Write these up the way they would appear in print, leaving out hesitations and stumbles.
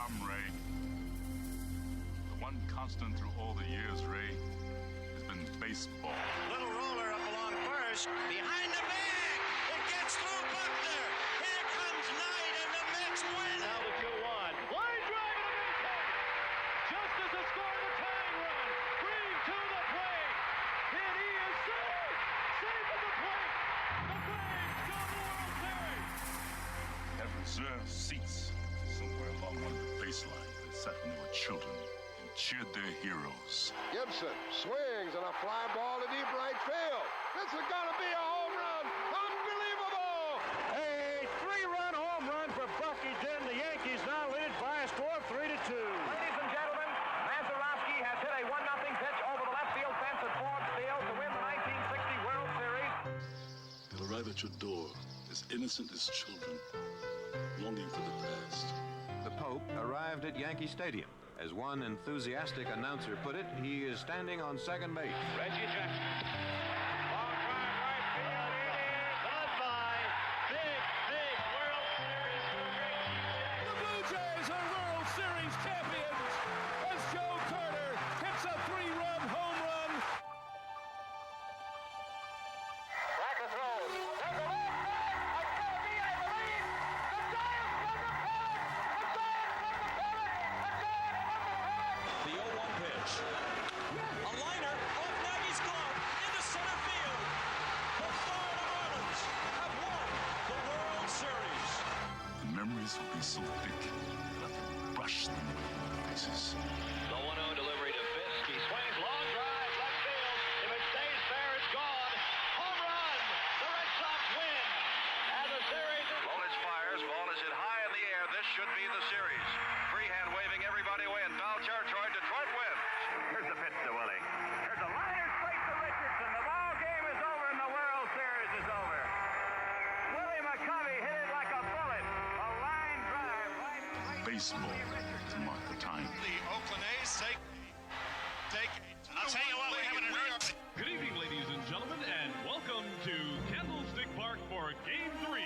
charm, Ray. The one constant through all the years, Ray, has been baseball. Little roller up along first. Behind the bag. It gets through Buckner. Here comes Knight, and the Mets win. Now the 2-1. Line drive to the base. Just as they score the tying run. Green to the plate. And he is safe. Safe at the plate. The Braves go to the World Series. Have reserved seats somewhere along one of the baselines that sat when they were children and cheered their heroes. Gibson swings and a fly ball to deep right field. This is going to be a home run. Unbelievable! A 3-run home run for Bucky Dent. The Yankees now lead by a score of 3-2. Ladies and gentlemen, Mazeroski has hit a 1-0 pitch over the left field fence at Ford Field to win the 1960 World Series. They'll arrive at your door as innocent as children, longing for the past. The Pope arrived at Yankee Stadium. As one enthusiastic announcer put it, he is standing on second base. Reggie Jackson. Long drive right field. It is. Goodbye. Big World Series. The Blue Jays are World Series champions as Joe Carter hits a 3-run home run. Bracker throws. There's a left back. It's going to be, I believe, the Giants from the pennant. The Giants from the pennant. The Giants from the pennant. The 0-1 pitch. A liner off Nagy's glove into center field. The Florida Marlins have won the World Series. The memories will be so thick that I can brush them away from their faces. The 1-0 delivery to Fisk. He swings. Long drive. Left field. If it stays fair, it's gone. Home run. The Red Sox win. And the series is... Lonis fires. Ball is hit high in the air. This should be the series. Freehand waving everybody away in foul territory. Detroit wins. Here's the pitch to Willie. Here's a liner straight to Richardson. The ball game is over and the World Series is over. Willie McCovey hit it like a bullet. A line drive right Baseball to mark the time. The Oakland A's take. I'll tell you what, we're having an earth. Good evening, ladies and gentlemen, and welcome to Candlestick Park for Game 3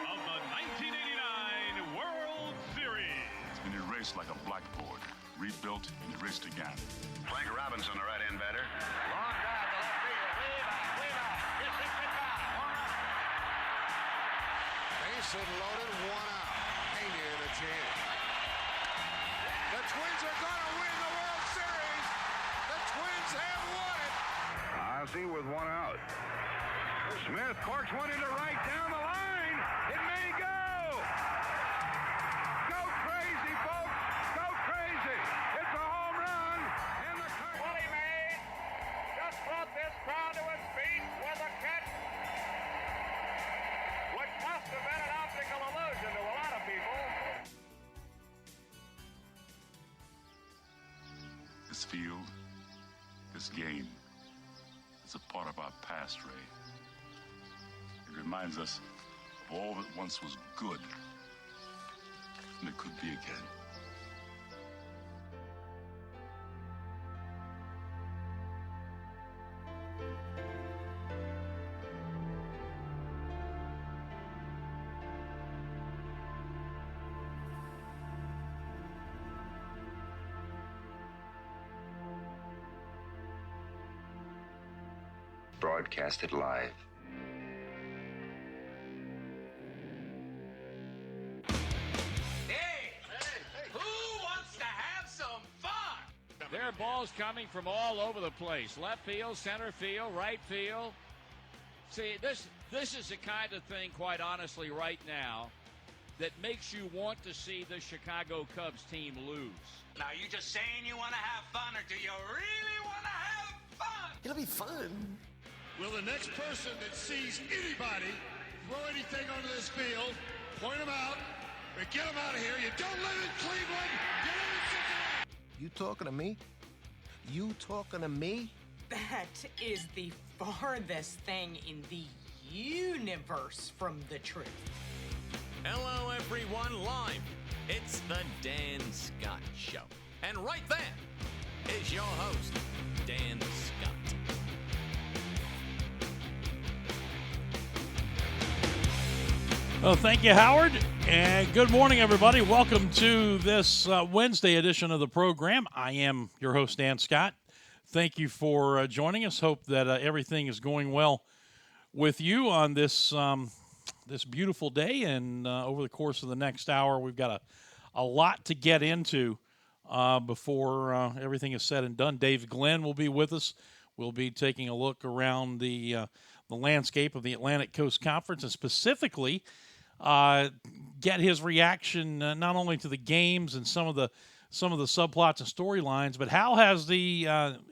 of the 1989 World Series. It's been erased like a blackboard, rebuilt and erased again. Frank Robinson, the right-hand batter. Long drive to left field. Way back. This is it back. Base hit loaded, 1 out. Pena in a jam. The Twins are going to win the World Series. The Twins have won it. Ozzie with 1 out. Smith corks one into right down the line. It may go. Go crazy, folks. Go crazy. It's a home run. And the Willie Mays just brought this crowd to its feet with a catch which must have been an optical illusion to a lot of people. This field, this game, is a part of our past, Ray. It reminds us of all that once was good, and it could be again. Broadcasted live. Who wants to have some fun? There are balls coming from all over the place. Left field, center field, right field. See, this is the kind of thing, quite honestly, right now, that makes you want to see the Chicago Cubs team lose. Now, you just saying you want to have fun, or do you really want to have fun? It'll be fun. Will the next person that sees anybody throw anything onto this field, point them out, or get them out of here? You don't live in Cleveland. You live in Cincinnati. You talking to me? You talking to me? That is the farthest thing in the universe from the truth. Hello, everyone, live. It's the Dan Scott Show. And right there is your host, Dan Scott. Well, thank you, Howard, and good morning, everybody. Welcome to this Wednesday edition of the program. I am your host, Dan Scott. Thank you for joining us. Hope that everything is going well with you on this this beautiful day, and over the course of the next hour, we've got a lot to get into before everything is said and done. Dave Glenn will be with us. We'll be taking a look around the landscape of the Atlantic Coast Conference, and specifically get his reaction not only to the games and some of the subplots and storylines, but how has the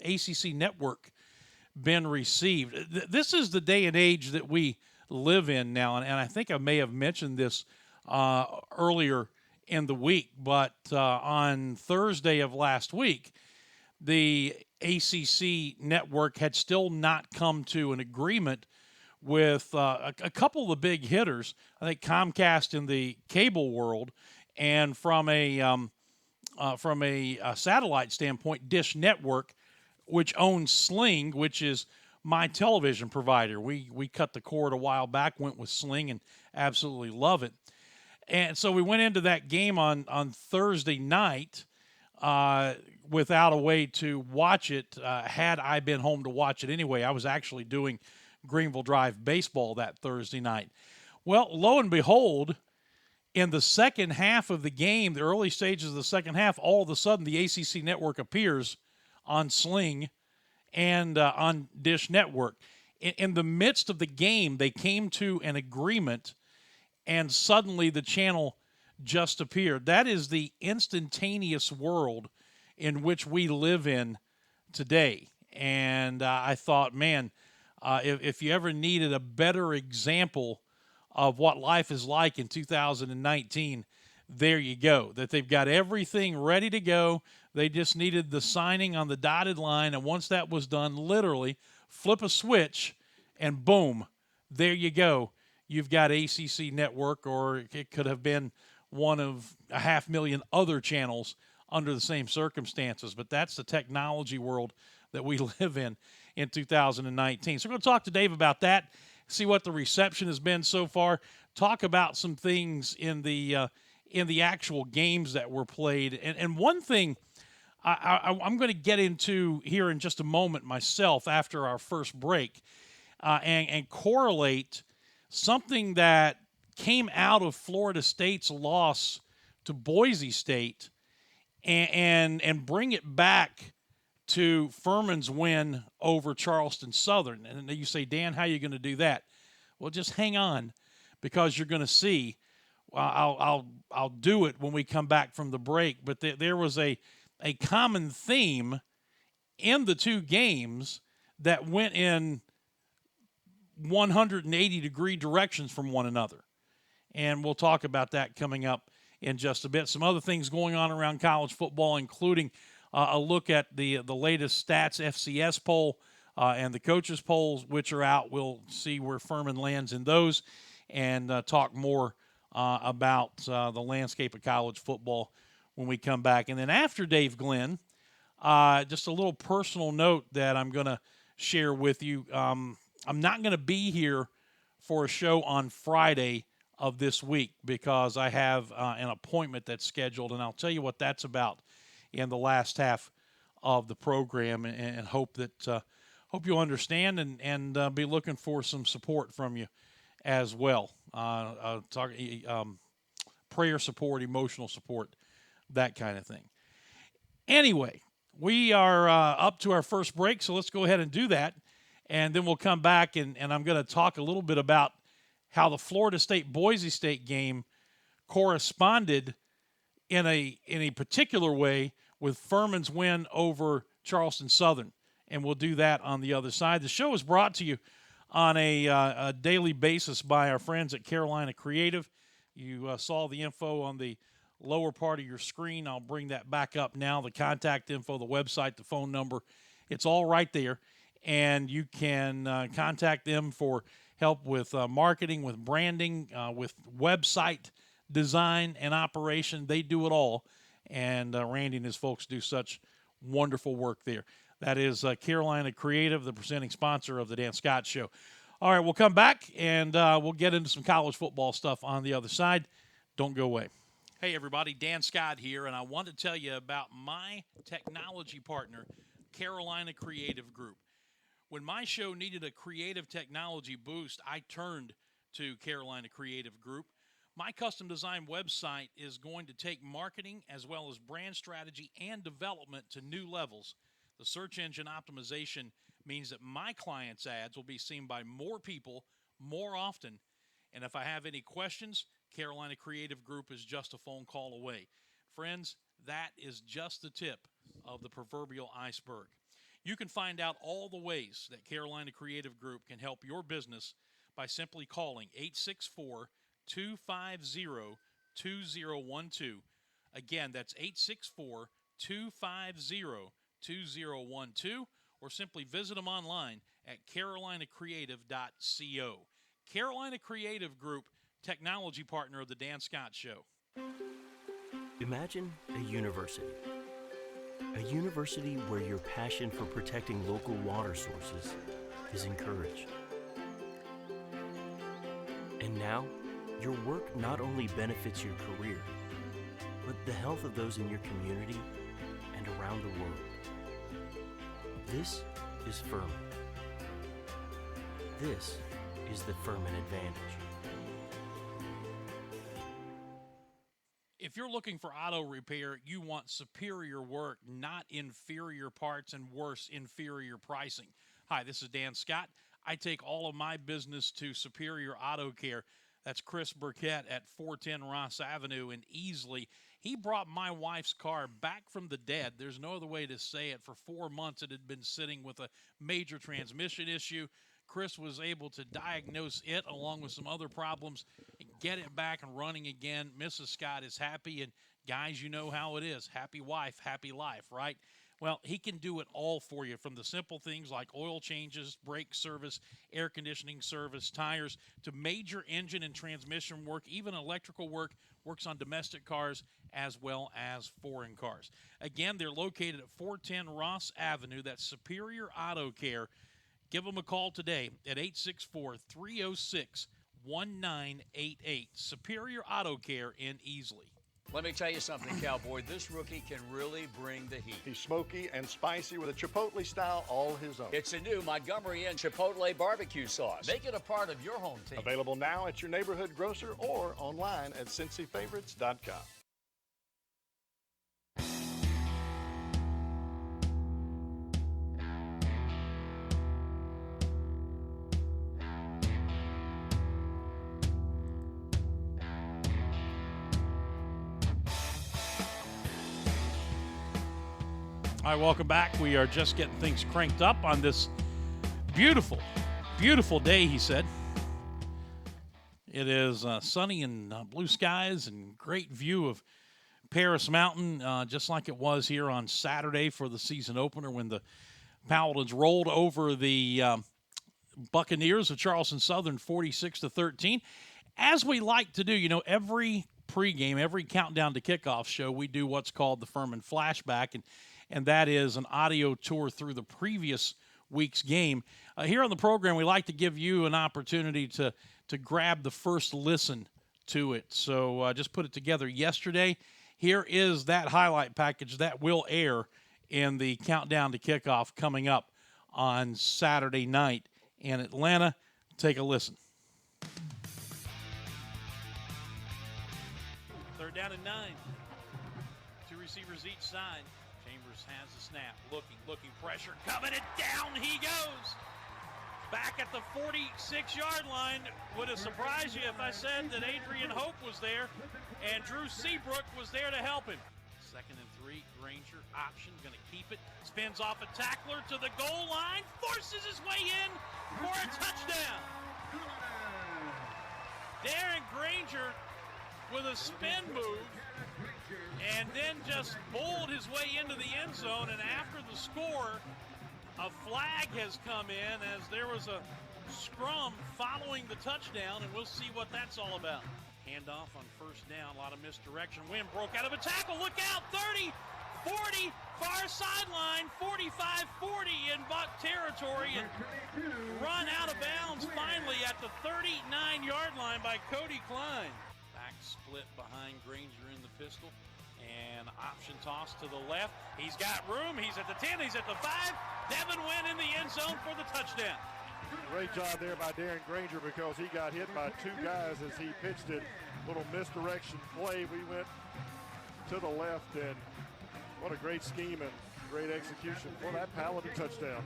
ACC network been received? This is the day and age that we live in now, and I think I may have mentioned this earlier in the week, but on Thursday of last week, the ACC network had still not come to an agreement with a couple of the big hitters. I think Comcast in the cable world, and from a satellite standpoint, Dish Network, which owns Sling, which is my television provider. We cut the cord a while back, went with Sling, and absolutely love it. And so we went into that game on Thursday night without a way to watch it. Had I been home to watch it anyway, I was actually doing Greenville Drive baseball that Thursday night. Well, lo and behold, in the second half of the game, the early stages of the second half, all of a sudden the ACC network appears on Sling and on Dish Network. In the midst of the game, they came to an agreement, and suddenly the channel just appeared. That is the instantaneous world in which we live in today. And I thought, man, if you ever needed a better example of what life is like in 2019, there you go. That they've got everything ready to go. They just needed the signing on the dotted line, and once that was done, literally flip a switch, and boom, there you go. You've got ACC Network, or it could have been one of 500,000 other channels under the same circumstances. But that's the technology world that we live in 2019. So we're going to talk to Dave about that, see what the reception has been so far, talk about some things in the actual games that were played. And one thing I'm going to get into here in just a moment myself after our first break and correlate something that came out of Florida State's loss to Boise State and bring it back to Furman's win over Charleston Southern. And you say, Dan, how are you going to do that? Well, just hang on, because you're going to see. I'll do it when we come back from the break. But there was a common theme in the two games that went in 180-degree directions from one another. And we'll talk about that coming up in just a bit. Some other things going on around college football, including a look at the latest stats FCS poll and the coaches polls, which are out. We'll see where Furman lands in those, and talk more about the landscape of college football when we come back. And then after Dave Glenn, just a little personal note that I'm going to share with you. I'm not going to be here for a show on Friday of this week because I have an appointment that's scheduled, and I'll tell you what that's about in the last half of the program, and hope you'll understand and be looking for some support from you as well. Prayer support, emotional support, that kind of thing. Anyway, we are up to our first break, so let's go ahead and do that, and then we'll come back, and I'm going to talk a little bit about how the Florida State-Boise State game corresponded in a particular way with Furman's win over Charleston Southern, and we'll do that on the other side. The show is brought to you on a daily basis by our friends at Carolina Creative. You saw the info on the lower part of your screen. I'll bring that back up now. The contact info, the website, the phone number, it's all right there, and you can contact them for help with marketing, with branding, with website design and operation. They do it all. And Randy and his folks do such wonderful work there. That is Carolina Creative, the presenting sponsor of the Dan Scott Show. All right, we'll come back, and we'll get into some college football stuff on the other side. Don't go away. Hey, everybody, Dan Scott here, and I want to tell you about my technology partner, Carolina Creative Group. When my show needed a creative technology boost, I turned to Carolina Creative Group. My custom design website is going to take marketing as well as brand strategy and development to new levels. The search engine optimization means that my clients' ads will be seen by more people more often. And if I have any questions, Carolina Creative Group is just a phone call away. Friends, that is just the tip of the proverbial iceberg. You can find out all the ways that Carolina Creative Group can help your business by simply calling 864-250-2012. Again, that's 864-250-2012, or simply visit them online at carolinacreative.co. Carolina Creative Group, technology partner of the Dan Scott Show. Imagine a university. A university where your passion for protecting local water sources is encouraged. And now, your work not only benefits your career, but the health of those in your community and around the world. This is Furman. This is the Furman Advantage. If you're looking for auto repair, you want superior work, not inferior parts and worse, inferior pricing. Hi, this is Dan Scott. I take all of my business to Superior Auto Care. That's Chris Burkett at 410 Ross Avenue in Easley. He brought my wife's car back from the dead. There's no other way to say it. For 4 months, it had been sitting with a major transmission issue. Chris was able to diagnose it along with some other problems and get it back and running again. Mrs. Scott is happy, and guys, you know how it is. Happy wife, happy life, right? Well, he can do it all for you, from the simple things like oil changes, brake service, air conditioning service, tires, to major engine and transmission work, even electrical work. Works on domestic cars as well as foreign cars. Again, they're located at 410 Ross Avenue. That's Superior Auto Care. Give them a call today at 864-306-1988. Superior Auto Care in Easley. Let me tell you something, Cowboy. This rookie can really bring the heat. He's smoky and spicy with a Chipotle style all his own. It's a new Montgomery Inn Chipotle barbecue sauce. Make it a part of your home team. Available now at your neighborhood grocer or online at CincyFavorites.com. All right, welcome back. We are just getting things cranked up on this beautiful, beautiful day, he said. It is sunny and blue skies and great view of Paris Mountain, just like it was here on Saturday for the season opener when the Paladins rolled over the Buccaneers of Charleston Southern 46-13. As we like to do, you know, every pregame, every countdown to kickoff show, we do what's called the Furman Flashback, and that is an audio tour through the previous week's game. Here on the program, we like to give you an opportunity to grab the first listen to it. So just put it together yesterday. Here is that highlight package that will air in the countdown to kickoff coming up on Saturday night in Atlanta. Take a listen. 3rd down and 9. 2 receivers each side. Chambers has the snap. Looking, pressure coming, and down he goes. Back at the 46-yard line. Would have surprised you if I said that Adrian Hope was there and Drew Seabrook was there to help him. 2nd and 3, Granger option, going to keep it. Spins off a tackler to the goal line, forces his way in for a touchdown. Darren Granger with a spin move, and then just bowled his way into the end zone. And after the score, a flag has come in as there was a scrum following the touchdown, and we'll see what that's all about. Handoff on 1st down, a lot of misdirection. Wind broke out of a tackle. Look out, 30, 40, Far sideline, 45-40 in Buck territory, and run out of bounds finally at the 39-yard line by Cody Klein. Back split behind Granger in the pistol, and option toss to the left. He's got room. He's at the 10. He's at the 5. Devin Wynn in the end zone for the touchdown. Great job there by Darren Granger because he got hit by two guys as he pitched it. Little misdirection play. We went to the left, and what a great scheme and great execution for that Paladin touchdown.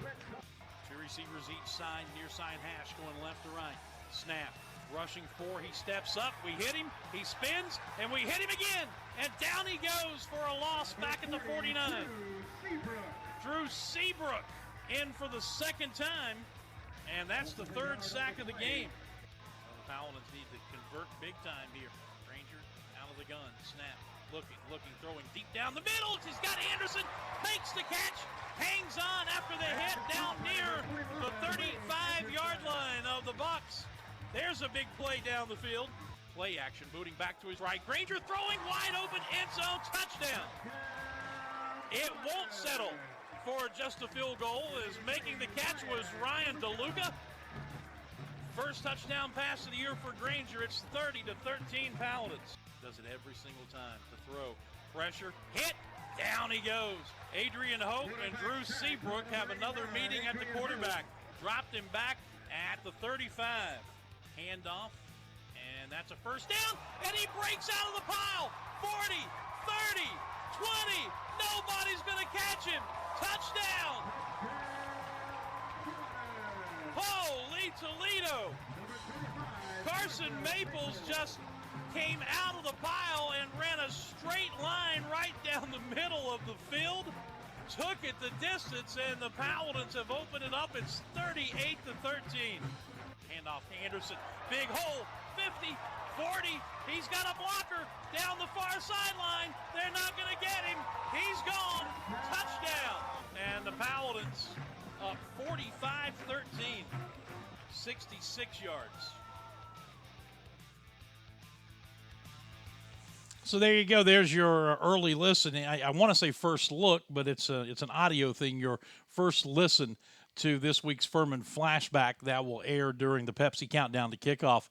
Two receivers each side, near side hash, going left to right. Snap. Rushing 4, he steps up, we hit him, he spins, and we hit him again. And down he goes for a loss back at the 49. Drew Seabrook in for the second time, and that's the third sack of the game. The Paladins need to convert big time here. Granger out of the gun, snap, looking, throwing deep down the middle. He's got Anderson, makes the catch, hangs on after the hit down near the 35-yard line of the Bucks. There's a big play down the field. Play action, booting back to his right. Granger throwing wide open, end zone, touchdown. It won't settle for just a field goal, as making the catch was Ryan DeLuca. First touchdown pass of the year for Granger. It's 30-13 Paladins. Does it every single time to throw. Pressure, hit, down he goes. Adrian Hope and Drew Seabrook have another meeting at the quarterback. Dropped him back at the 35. Handoff, and that's a first down, and he breaks out of the pile. 40, 30, 20, nobody's going to catch him. Touchdown. Holy Toledo. Carson Maples just came out of the pile and ran a straight line right down the middle of the field. Took it the distance, and the Paladins have opened it up. It's 38-13. Handoff to Anderson. Big hole. 50, 40. He's got a blocker down the far sideline. They're not going to get him. He's gone. Touchdown. And the Paladins up 45-13. 66 yards. So there you go. There's your early listen. I want to say first look, but it's an audio thing. Your first listen to this week's Furman Flashback that will air during the Pepsi Countdown to Kickoff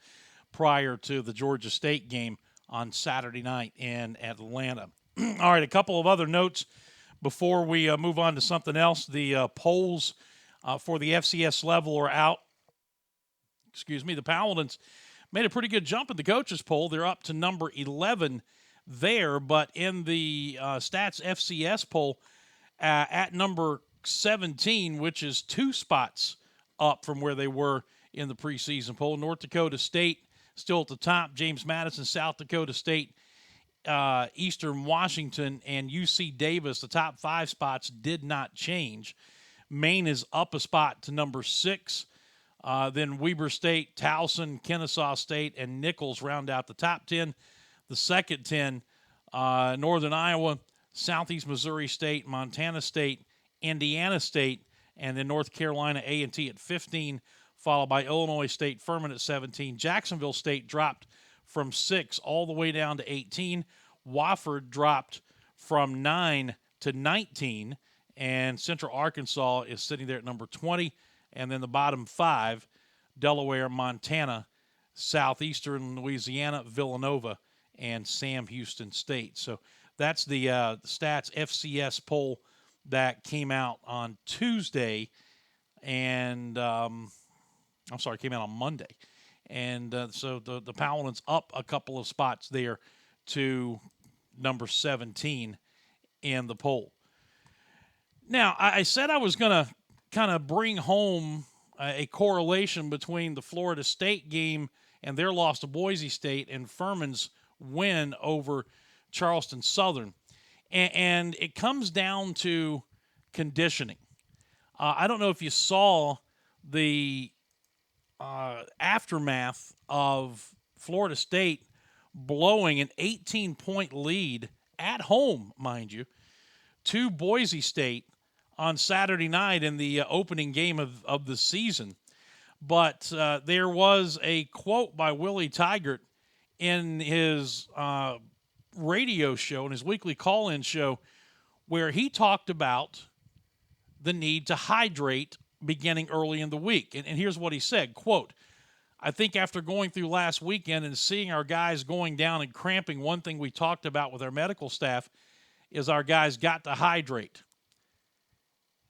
prior to the Georgia State game on Saturday night in Atlanta. All right, a couple of other notes before we move on to something else. The polls for the FCS level are out. The Paladins made a pretty good jump in the coaches poll. They're up to number 11 there, but in the Stats FCS poll at number 17, which is 2 spots up from where they were in the preseason poll. North Dakota State still at the top. James Madison, South Dakota State, Eastern Washington, and UC Davis, the top 5 spots did not change. Maine is up a spot to number 6. Then Weber State, Towson, Kennesaw State, and Nichols round out the top 10. The second 10, Northern Iowa, Southeast Missouri State, Montana State, Indiana State, and then North Carolina A&T at 15, followed by Illinois State, Furman at 17. Jacksonville State dropped from 6 all the way down to 18. Wofford dropped from 9 to 19, and Central Arkansas is sitting there at number 20. And then the bottom 5, Delaware, Montana, Southeastern Louisiana, Villanova, and Sam Houston State. So that's the Stats FCS poll that came out on Tuesday, and came out on Monday. And so the Paladins up a couple of spots there to number 17 in the poll. Now, I said I was going to kind of bring home a correlation between the Florida State game and their loss to Boise State and Furman's win over Charleston Southern. And it comes down to conditioning. I don't know if you saw the aftermath of Florida State blowing an 18-point lead at home, mind you, to Boise State on Saturday night in the opening game of the season. But there was a quote by Willie Tygart in his radio show, in his weekly call-in show, where he talked about the need to hydrate beginning early in the week. And here's what he said, quote, I think after going through last weekend and seeing our guys going down and cramping, one thing we talked about with our medical staff is our guys got to hydrate.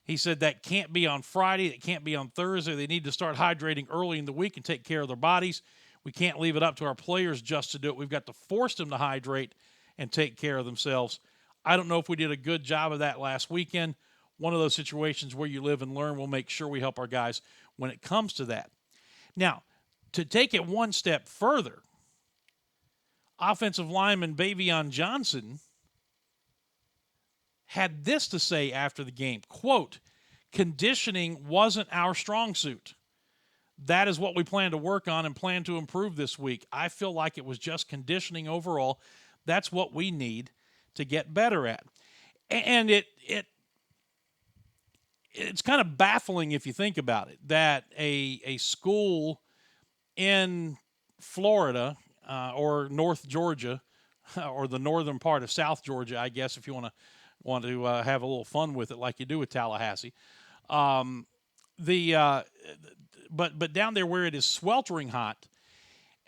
He said that can't be on Friday. It can't be on Thursday. They need to start hydrating early in the week and take care of their bodies. We can't leave it up to our players just to do it. We've got to force them to hydrate and take care of themselves. I don't know if we did a good job of that last weekend. One of those situations where you live and learn. We'll make sure we help our guys when it comes to that. Now, to take it one step further, offensive lineman Bavion Johnson had this to say after the game, quote, conditioning wasn't our strong suit. That is what we plan to work on and plan to improve this week. I feel like it was just conditioning overall. That's what we need to get better at. And it's kind of baffling if you think about it, that a school in Florida or North Georgia or the northern part of South Georgia, I guess, if you want to have a little fun with it like you do with Tallahassee, but down there where it is sweltering hot,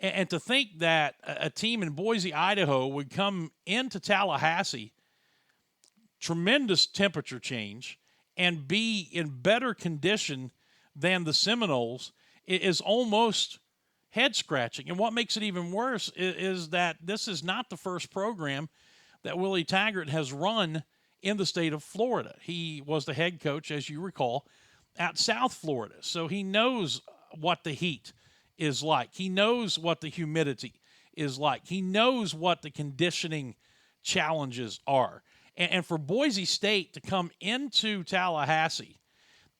and to think that a team in Boise, Idaho would come into Tallahassee, tremendous temperature change, and be in better condition than the Seminoles is almost head-scratching. And what makes it even worse is that this is not the first program that Willie Taggart has run in the state of Florida. He was the head coach, as you recall, at South Florida. So he knows what the heat is like. He knows what the humidity is like. He knows what the conditioning challenges are. And for Boise State to come into Tallahassee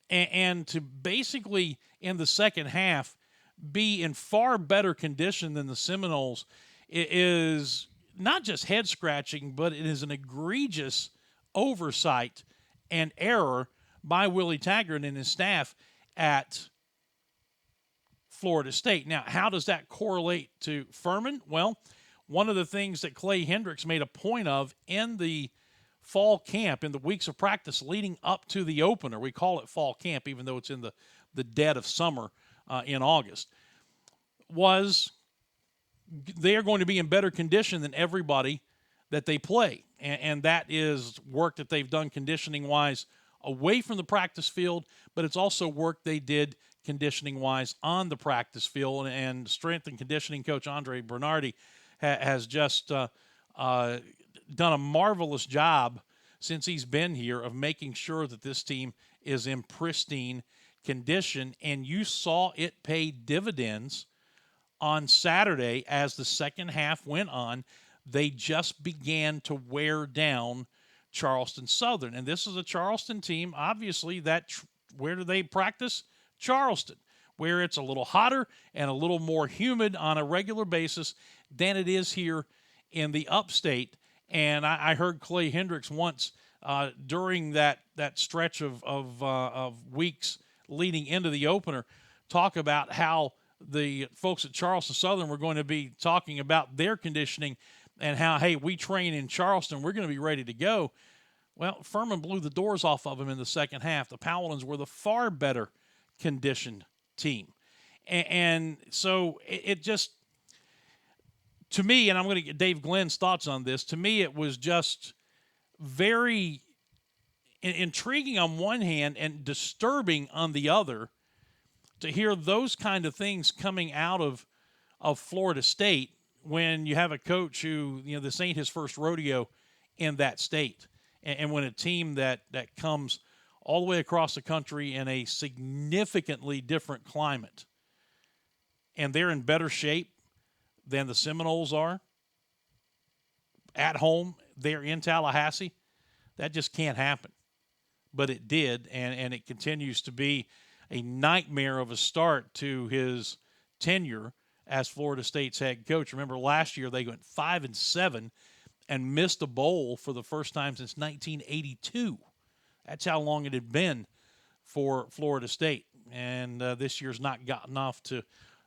and to basically in the second half be in far better condition than the Seminoles is not just head-scratching, but it is an egregious oversight and error by Willie Taggart and his staff at Florida State. Now, how does that correlate to Furman? Well, one of the things that Clay Hendricks made a point of in the fall camp, in the weeks of practice leading up to the opener, we call it fall camp even though it's in the dead of summer in August, was they are going to be in better condition than everybody that they play. And that is work that they've done conditioning-wise away from the practice field, but it's also work they did conditioning-wise on the practice field. And strength and conditioning coach Andre Bernardi has just done a marvelous job since he's been here of making sure that this team is in pristine condition. And you saw it pay dividends on Saturday as the second half went on. They just began to wear down Charleston Southern. And this is a Charleston team, obviously, where do they practice? Charleston, where it's a little hotter and a little more humid on a regular basis than it is here in the upstate. And I heard Clay Hendricks once during that stretch of weeks leading into the opener talk about how the folks at Charleston Southern were going to be talking about their conditioning and how, hey, we train in Charleston, we're going to be ready to go. Well, Furman blew the doors off of them in the second half. The Powellans were the far better conditioned team. And so it just, to me, and I'm going to get Dave Glenn's thoughts on this, to me it was just very intriguing on one hand and disturbing on the other to hear those kind of things coming out of Florida State when you have a coach who, this ain't his first rodeo in that state. And when a team that comes all the way across the country in a significantly different climate, and they're in better shape than the Seminoles are at home, they're in Tallahassee, that just can't happen. But it did, and it continues to be a nightmare of a start to his tenure as Florida State's head coach. Remember, last year they went 5-7 and missed a bowl for the first time since 1982. That's how long it had been for Florida State. And this year's not gotten off to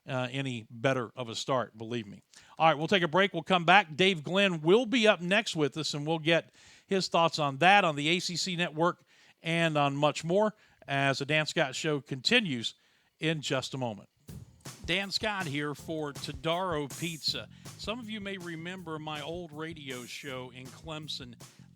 any better of a start, believe me. All right, we'll take a break. We'll come back. Dave Glenn will be up next with us, and we'll get his thoughts on that, on the ACC network, and on much more as the Dan Scott Show continues in just a moment. Dan Scott here for Todaro Pizza. Some of you may remember my old radio show in Clemson.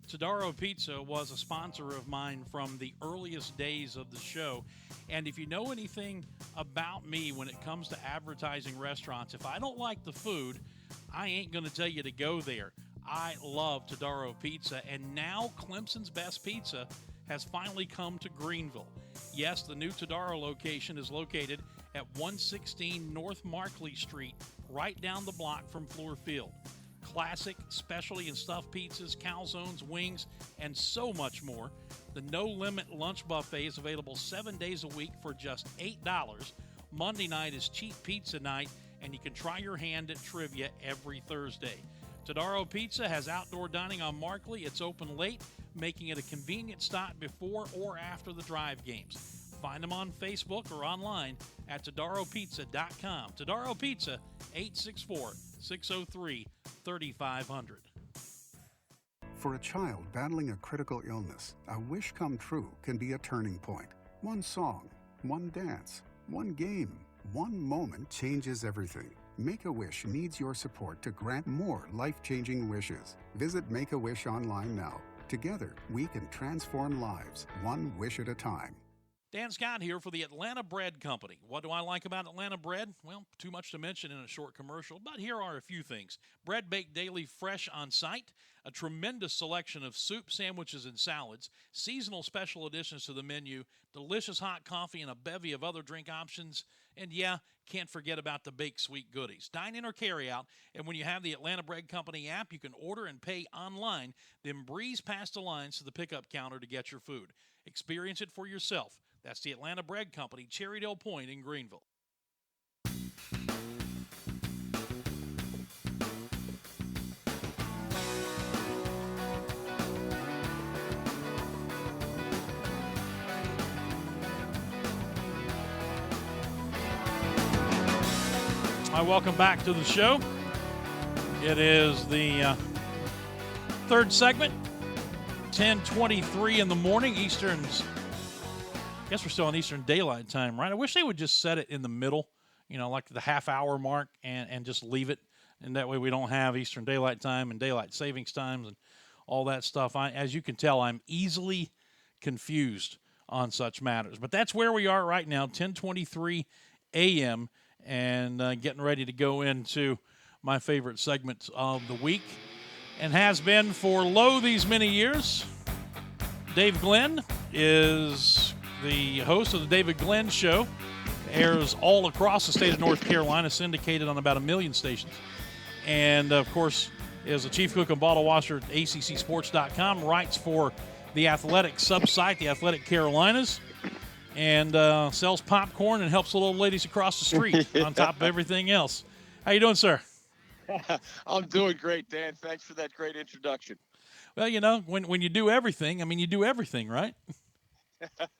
Todaro Pizza was a sponsor of mine from the earliest days of the show. And if you know anything about me when it comes to advertising restaurants, if I don't like the food, I ain't going to tell you to go there. I love Todaro Pizza, and now Clemson's Best Pizza has finally come to Greenville. Yes, the new Todaro location is located at 116 North Markley Street, right down the block from Fluor Field. Classic, specialty and stuffed pizzas, calzones, wings, and so much more. The no-limit lunch buffet is available 7 days a week for just $8. Monday night is cheap pizza night, and you can try your hand at trivia every Thursday. Todaro Pizza has outdoor dining on Markley. It's open late, making it a convenient stop before or after the drive games. Find them on Facebook or online at TodaroPizza.com. Todaro Pizza, 864-603-3500. For a child battling a critical illness, a wish come true can be a turning point. One song, one dance, one game, one moment changes everything. Make-A-Wish needs your support to grant more life-changing wishes. Visit Make-A-Wish online now. Together, we can transform lives, one wish at a time. Dan Scott here for the Atlanta Bread Company. What do I like about Atlanta Bread? Well, too much to mention in a short commercial, but here are a few things. Bread baked daily, fresh on site, a tremendous selection of soup, sandwiches, and salads, seasonal special additions to the menu, delicious hot coffee, and a bevy of other drink options. And yeah, can't forget about the baked sweet goodies. Dine in or carry out, and when you have the Atlanta Bread Company app, you can order and pay online, then breeze past the lines to the pickup counter to get your food. Experience it for yourself. That's the Atlanta Bread Company, Cherrydale Point in Greenville. Hi, welcome back to the show. It is the third segment, 10:23 in the morning, Eastern's. I guess we're still on Eastern Daylight Time, right? I wish they would just set it in the middle, like the half-hour mark, and just leave it. And that way we don't have Eastern Daylight Time and Daylight Savings Times and all that stuff. As you can tell, I'm easily confused on such matters. But that's where we are right now, 10:23 a.m., and getting ready to go into my favorite segment of the week, and has been for these many years. Dave Glenn is the host of the David Glenn Show. Airs all across the state of North Carolina, syndicated on about 1 million stations. And, of course, is a chief cook and bottle washer at ACCSports.com, writes for the Athletic sub-site, the Athletic Carolinas, and sells popcorn and helps the little ladies across the street on top of everything else. How you doing, sir? I'm doing great, Dan. Thanks for that great introduction. Well, when you do everything, you do everything, right? You'd think I'd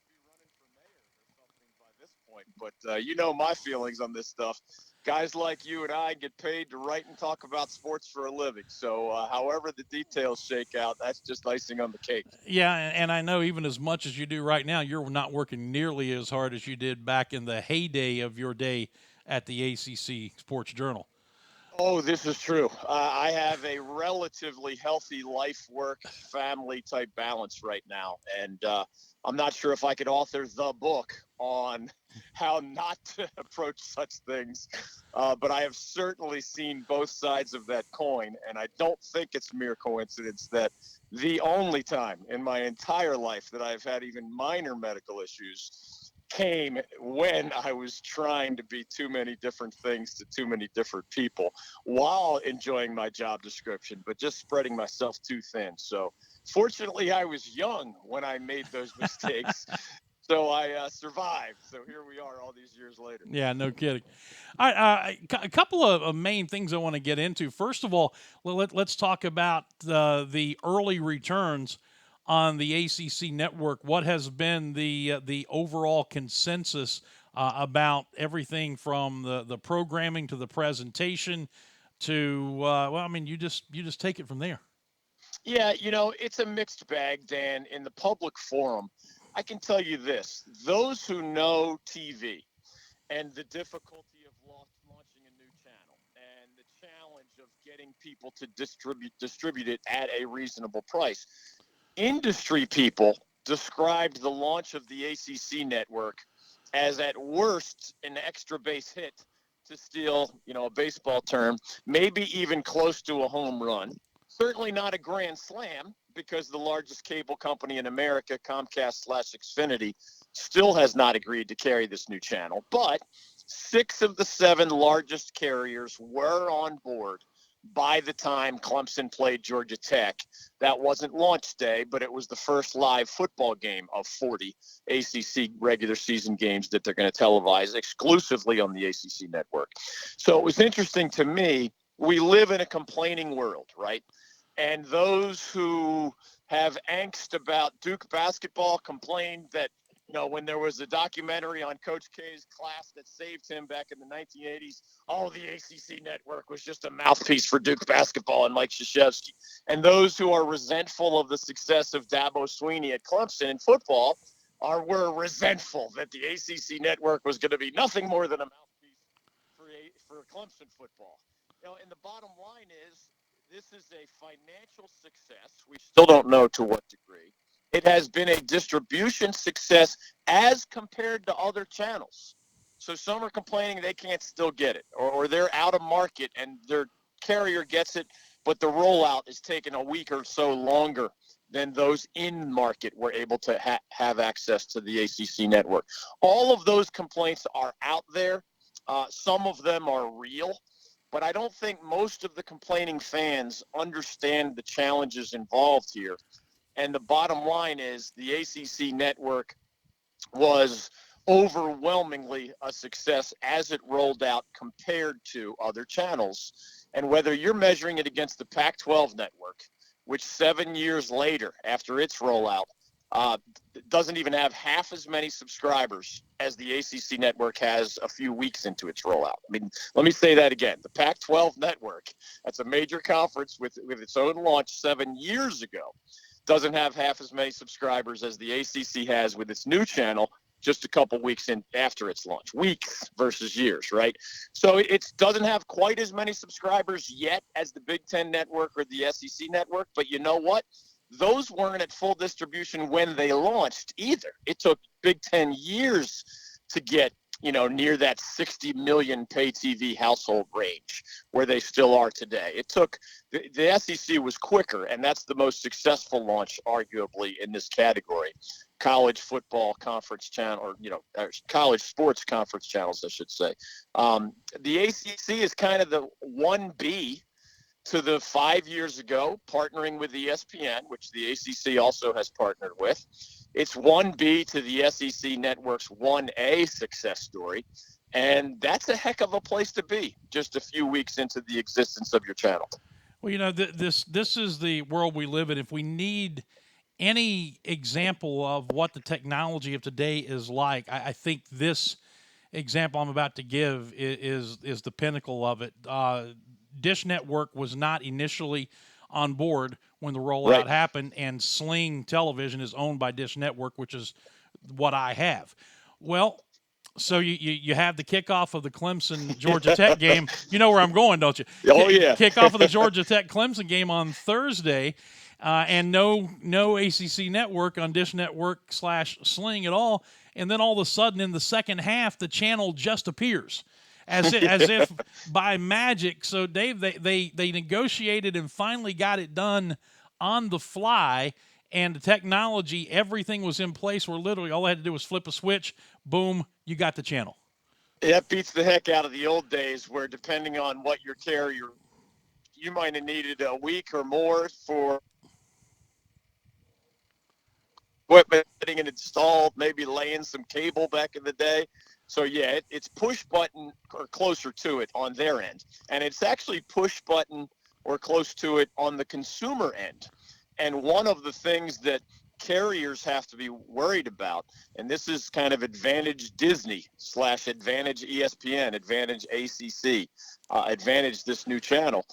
be running for mayor or something by this point, but you know my feelings on this stuff. Guys like you and I get paid to write and talk about sports for a living. So however the details shake out, that's just icing on the cake. Yeah, and I know even as much as you do right now, you're not working nearly as hard as you did back in the heyday of your day at the ACC Sports Journal. Oh, this is true. I have a relatively healthy life, work, family type balance right now. And I'm not sure if I could author the book on how not to approach such things. But I have certainly seen both sides of that coin. And I don't think it's mere coincidence that the only time in my entire life that I've had even minor medical issues came when I was trying to be too many different things to too many different people while enjoying my job description, but just spreading myself too thin. So fortunately, I was young when I made those mistakes. So I survived. So here we are all these years later. Yeah, no kidding. All right, a couple of main things I want to get into. First of all, let's talk about the early returns on the ACC network. What has been the overall consensus about everything from the programming to the presentation to you just take it from there. Yeah, it's a mixed bag, Dan. In the public forum, I can tell you this. Those who know TV and the difficulty of launching a new channel and the challenge of getting people to distribute it at a reasonable price. Industry people described the launch of the ACC network as at worst an extra base hit, to steal, a baseball term, maybe even close to a home run. Certainly not a grand slam, because the largest cable company in America, Comcast/Xfinity, still has not agreed to carry this new channel. But 6 of the 7 largest carriers were on board by the time Clemson played Georgia Tech. That wasn't launch day, but it was the first live football game of 40 ACC regular season games that they're going to televise exclusively on the ACC network. So it was interesting to me. We live in a complaining world, right? And those who have angst about Duke basketball complained that, when there was a documentary on Coach K's class that saved him back in the 1980s, the ACC network was just a mouthpiece for Duke basketball and Mike Krzyzewski. And those who are resentful of the success of Dabo Swinney at Clemson in football were resentful that the ACC network was going to be nothing more than a mouthpiece for Clemson football. And the bottom line is, this is a financial success. We still don't know to what degree. It has been a distribution success as compared to other channels. So some are complaining they can't still get it, or they're out of market and their carrier gets it, but the rollout is taking a week or so longer than those in market were able to have access to the ACC network. All of those complaints are out there. Some of them are real. But I don't think most of the complaining fans understand the challenges involved here. And the bottom line is the ACC network was overwhelmingly a success as it rolled out compared to other channels. And whether you're measuring it against the Pac-12 network, which 7 years later, after its rollout, doesn't even have half as many subscribers as the ACC network has a few weeks into its rollout. I mean, let me say that again. The Pac-12 network, that's a major conference with its own launch 7 years ago, doesn't have half as many subscribers as the ACC has with its new channel just a couple weeks in after its launch. Weeks versus years, right? So it doesn't have quite as many subscribers yet as the Big Ten network or the SEC network, but you know what? Those weren't at full distribution when they launched either. It took Big Ten years to get, near that 60 million pay TV household range where they still are today. It took, the SEC was quicker, and that's the most successful launch, arguably, in this category. College football conference channel, or, college sports conference channels, I should say. The ACC is kind of the 1B to the 5 years ago, partnering with ESPN, which the ACC also has partnered with. It's 1B to the SEC Network's 1A success story. And that's a heck of a place to be just a few weeks into the existence of your channel. Well, this is the world we live in. If we need any example of what the technology of today is like, I think this example I'm about to give is the pinnacle of it. Dish Network was not initially on board when the rollout happened, and Sling Television is owned by Dish Network, which is what I have. Well, so you have the kickoff of the Clemson-Georgia Tech game. You know where I'm going, don't you? Oh, yeah. Kickoff of the Georgia Tech-Clemson game on Thursday, and no ACC network on Dish Network/Sling at all. And then all of a sudden in the second half, the channel just appears. As if by magic. So, Dave, they negotiated and finally got it done on the fly, and the technology, everything was in place where literally all I had to do was flip a switch, boom, you got the channel. That beats the heck out of the old days where, depending on what your carrier, you might have needed a week or more for equipment getting it installed, maybe laying some cable back in the day. So, yeah, it's push button or closer to it on their end. And it's actually push button or close to it on the consumer end. And one of the things that carriers have to be worried about, and this is kind of Advantage Disney / Advantage ESPN, Advantage ACC, Advantage this new channel.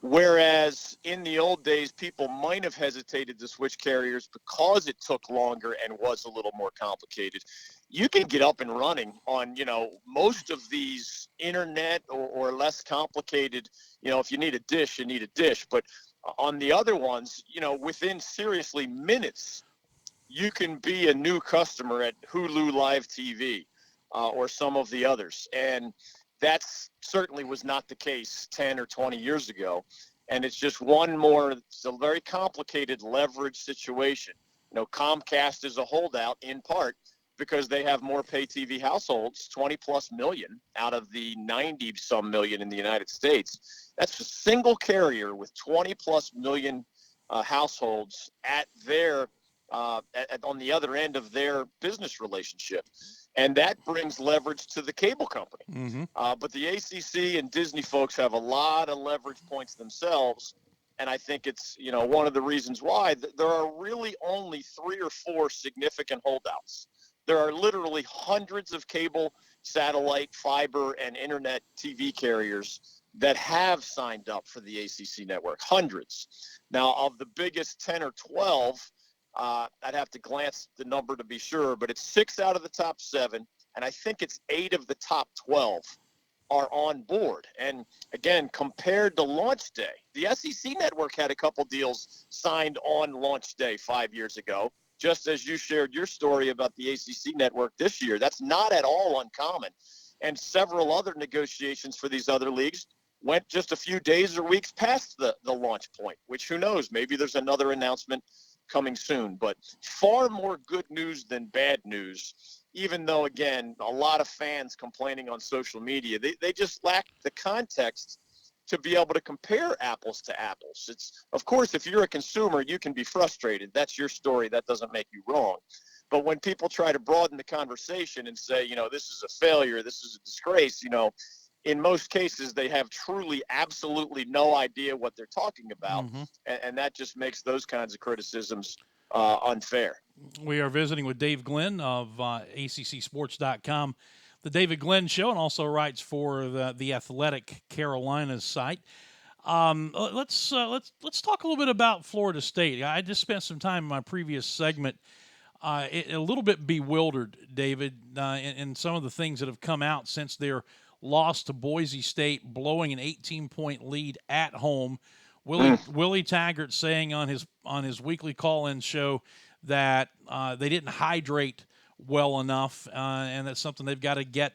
Whereas in the old days, people might have hesitated to switch carriers because it took longer and was a little more complicated. You can get up and running on, most of these internet or less complicated, if you need a dish, you need a dish. But on the other ones, within seriously minutes, you can be a new customer at Hulu Live TV or some of the others. And that certainly was not the case 10 or 20 years ago. And it's just one more, it's a very complicated leverage situation. Comcast is a holdout in part because they have more pay TV households, 20 plus million out of the 90 some million in the United States. That's a single carrier with 20 plus million households at their on the other end of their business relationship. And that brings leverage to the cable company. Mm-hmm. But the ACC and Disney folks have a lot of leverage points themselves. And I think it's, one of the reasons why there are really only 3 or 4 significant holdouts. There are literally hundreds of cable, satellite, fiber, and internet TV carriers that have signed up for the ACC network, hundreds. Now, of the biggest 10 or 12, I'd have to glance the number to be sure, but it's 6 out of the top 7, and I think it's 8 of the top 12 are on board. And again, compared to launch day, the SEC network had a couple deals signed on launch day 5 years ago, just as you shared your story about the ACC network this year. That's not at all uncommon. And several other negotiations for these other leagues went just a few days or weeks past the launch point, which who knows, maybe there's another announcement coming soon. But far more good news than bad news, even though, again, a lot of fans complaining on social media, they just lack the context to be able to compare apples to apples. It's, of course, if you're a consumer, you can be frustrated. That's your story. That doesn't make you wrong. But when people try to broaden the conversation and say, this is a failure, this is a disgrace, in most cases, they have truly, absolutely no idea what they're talking about. Mm-hmm. And that just makes those kinds of criticisms unfair. We are visiting with Dave Glenn of ACCSports.com, the David Glenn Show, and also writes for the Athletic Carolinas site. Let's talk a little bit about Florida State. I just spent some time in my previous segment a little bit bewildered, David, in some of the things that have come out since their loss to Boise State, blowing an 18-point lead at home. Willie Taggart saying on his weekly call-in show that they didn't hydrate well enough, and that's something they've got to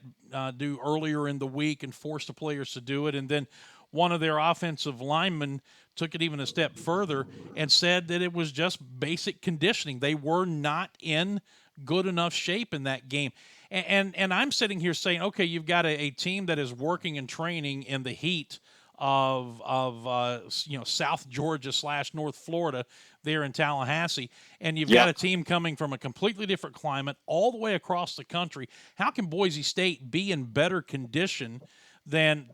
do earlier in the week and force the players to do it. And then one of their offensive linemen took it even a step further and said that it was just basic conditioning. They were not in good enough shape in that game. And I'm sitting here saying, okay, you've got a team that is working and training in the heat of South Georgia / North Florida there in Tallahassee, and you've got a team coming from a completely different climate all the way across the country. How can Boise State be in better condition than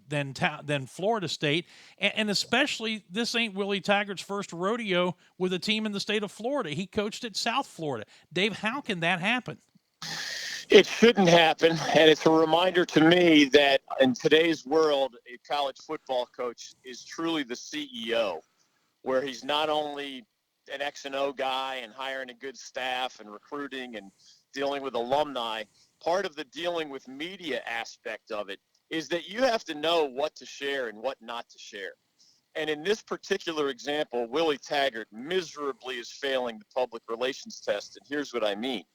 Florida State? And especially, this ain't Willie Taggart's first rodeo with a team in the state of Florida. He coached at South Florida. Dave, how can that happen? It shouldn't happen, and it's a reminder to me that in today's world, a college football coach is truly the CEO, where he's not only an X and O guy and hiring a good staff and recruiting and dealing with alumni. Part of the dealing with media aspect of it is that you have to know what to share and what not to share. And in this particular example, Willie Taggart miserably is failing the public relations test, and here's what I mean.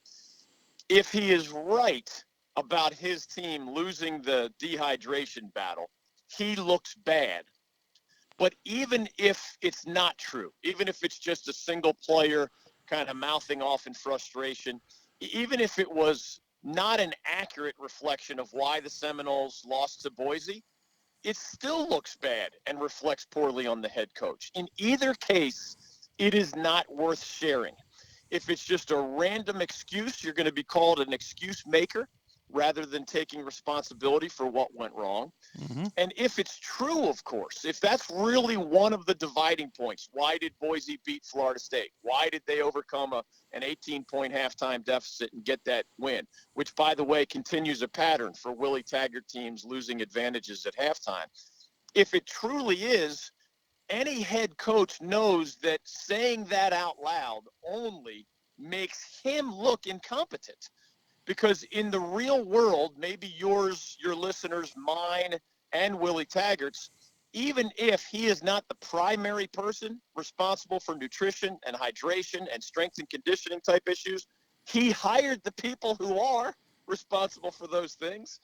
If he is right about his team losing the dehydration battle, he looks bad. But even if it's not true, even if it's just a single player kind of mouthing off in frustration, even if it was not an accurate reflection of why the Seminoles lost to Boise, it still looks bad and reflects poorly on the head coach. In either case, it is not worth sharing. If it's just a random excuse, you're going to be called an excuse maker rather than taking responsibility for what went wrong. Mm-hmm. And if it's true, of course, if that's really one of the dividing points, why did Boise beat Florida State? Why did they overcome an 18-point halftime deficit and get that win? Which, by the way, continues a pattern for Willie Taggart teams losing advantages at halftime. If it truly is, any head coach knows that saying that out loud only makes him look incompetent. Because in the real world, maybe yours, your listeners, mine, and Willie Taggart's, even if he is not the primary person responsible for nutrition and hydration and strength and conditioning type issues, he hired the people who are responsible for those things.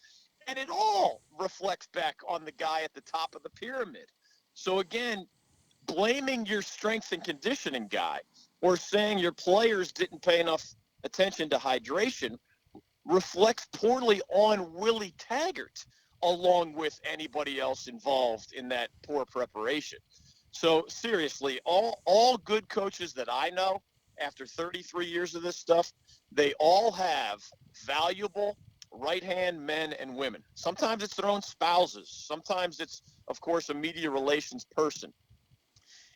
And it all reflects back on the guy at the top of the pyramid. So again, blaming your strength and conditioning guy or saying your players didn't pay enough attention to hydration reflects poorly on Willie Taggart, along with anybody else involved in that poor preparation. So seriously, all good coaches that I know, after 33 years of this stuff, they all have valuable right-hand men and women. Sometimes it's their own spouses. Sometimes it's, of course, a media relations person.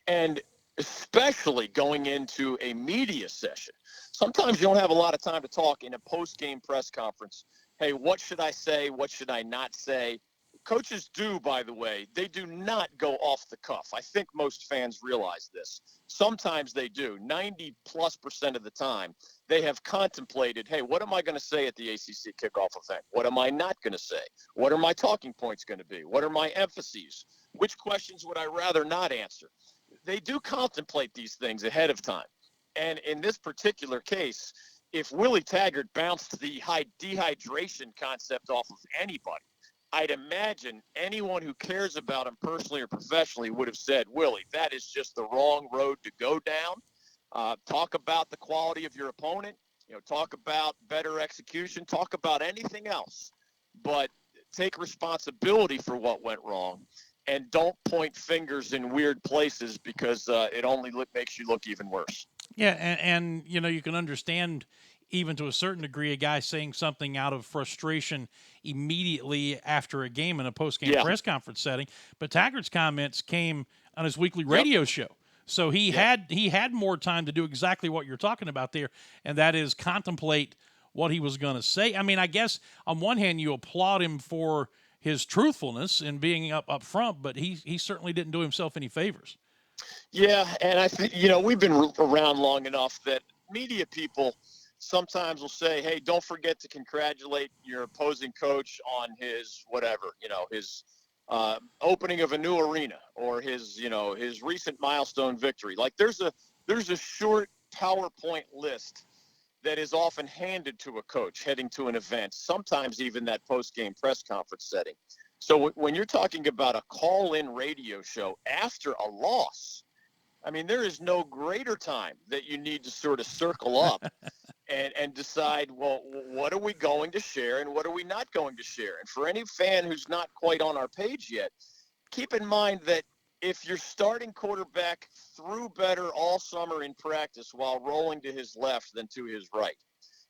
And especially going into a media session, sometimes you don't have a lot of time to talk in a post-game press conference. Hey, what should I say? What should I not say? Coaches do, by the way, they do not go off the cuff. I think most fans realize this. Sometimes they do. 90+% of the time, they have contemplated, hey, what am I going to say at the ACC kickoff event? What am I not going to say? What are my talking points going to be? What are my emphases? Which questions would I rather not answer? They do contemplate these things ahead of time. And in this particular case, if Willie Taggart bounced the dehydration concept off of anybody, I'd imagine anyone who cares about him personally or professionally would have said, Willie, that is just the wrong road to go down. Talk about the quality of your opponent, talk about better execution, talk about anything else, but take responsibility for what went wrong. And don't point fingers in weird places because it only makes you look even worse. Yeah, and you can understand, even to a certain degree, a guy saying something out of frustration immediately after a game in a post-game press conference setting. But Taggart's comments came on his weekly radio show. So he had more time to do exactly what you're talking about there, and that is contemplate what he was going to say. I mean, I guess on one hand you applaud him for his truthfulness and being up front, but he certainly didn't do himself any favors. Yeah, and I think, we've been around long enough that media people sometimes will say, hey, don't forget to congratulate your opposing coach on his whatever, his opening of a new arena or his recent milestone victory. Like there's a short PowerPoint list that is often handed to a coach heading to an event, sometimes even that post-game press conference setting. So when you're talking about a call-in radio show after a loss, I mean, there is no greater time that you need to sort of circle up and decide, well, what are we going to share and what are we not going to share? And for any fan who's not quite on our page yet, keep in mind that if your starting quarterback threw better all summer in practice while rolling to his left than to his right,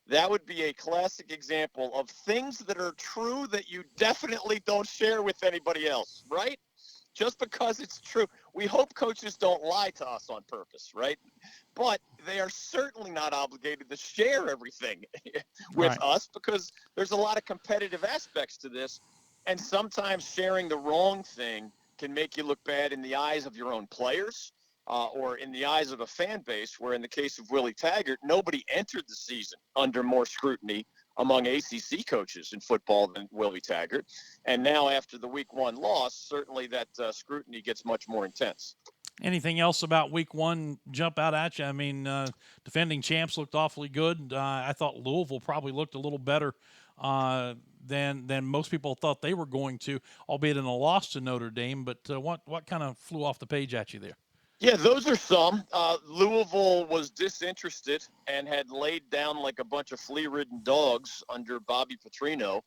that would be a classic example of things that are true that you definitely don't share with anybody else, right? Just because it's true. We hope coaches don't lie to us on purpose, right? But they are certainly not obligated to share everything with us because there's a lot of competitive aspects to this. And sometimes sharing the wrong thing can make you look bad in the eyes of your own players or in the eyes of a fan base, where in the case of Willie Taggart, nobody entered the season under more scrutiny among ACC coaches in football than Willie Taggart. And now after the week one loss, certainly that scrutiny gets much more intense. Anything else about week one jump out at you? I mean, defending champs looked awfully good. I thought Louisville probably looked a little better than most people thought they were going to, albeit in a loss to Notre Dame. But what kind of flew off the page at you there? Yeah, those are some. Louisville was disinterested and had laid down like a bunch of flea-ridden dogs under Bobby Petrino,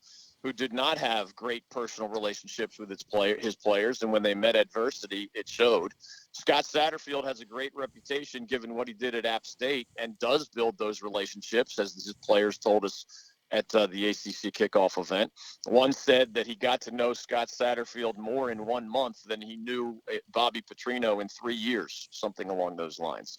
who did not have great personal relationships with his players, and when they met adversity, it showed. Scott Satterfield has a great reputation given what he did at App State and does build those relationships, as his players told us at the ACC kickoff event. One said that he got to know Scott Satterfield more in 1 month than he knew Bobby Petrino in 3 years, something along those lines.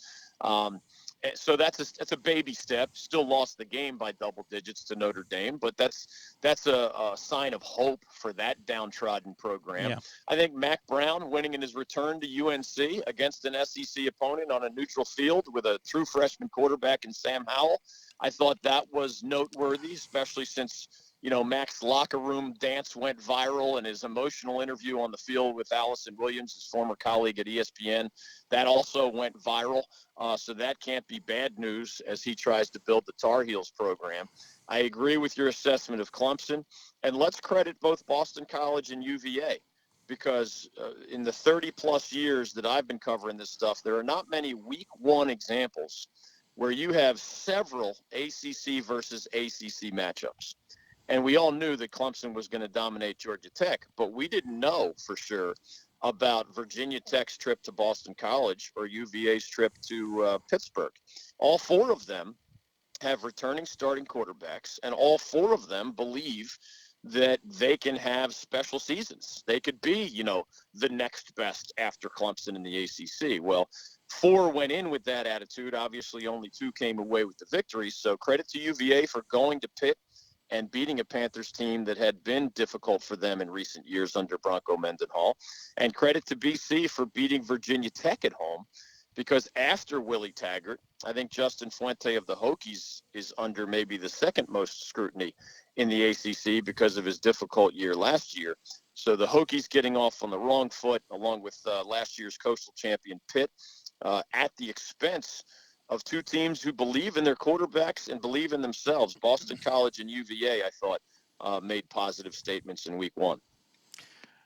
So that's a baby step. Still lost the game by double digits to Notre Dame, but that's a sign of hope for that downtrodden program. Yeah. I think Mac Brown winning in his return to UNC against an SEC opponent on a neutral field with a true freshman quarterback in Sam Howell, I thought that was noteworthy, especially since Mac's locker room dance went viral, and his emotional interview on the field with Allison Williams, his former colleague at ESPN, that also went viral. So that can't be bad news as he tries to build the Tar Heels program. I agree with your assessment of Clemson, and let's credit both Boston College and UVA, because in the 30-plus years that I've been covering this stuff, there are not many week one examples where you have several ACC versus ACC matchups. And we all knew that Clemson was going to dominate Georgia Tech, but we didn't know for sure about Virginia Tech's trip to Boston College or UVA's trip to Pittsburgh. All four of them have returning starting quarterbacks, and all four of them believe that they can have special seasons. They could be, the next best after Clemson in the ACC. Well, four went in with that attitude. Obviously, only two came away with the victory. So credit to UVA for going to Pitt and beating a Panthers team that had been difficult for them in recent years under Bronco Mendenhall. And credit to BC for beating Virginia Tech at home, because after Willie Taggart, I think Justin Fuente of the Hokies is under maybe the second most scrutiny in the ACC because of his difficult year last year. So the Hokies getting off on the wrong foot, along with last year's coastal champion Pitt, at the expense of two teams who believe in their quarterbacks and believe in themselves. Boston College and UVA, I thought, made positive statements in week one.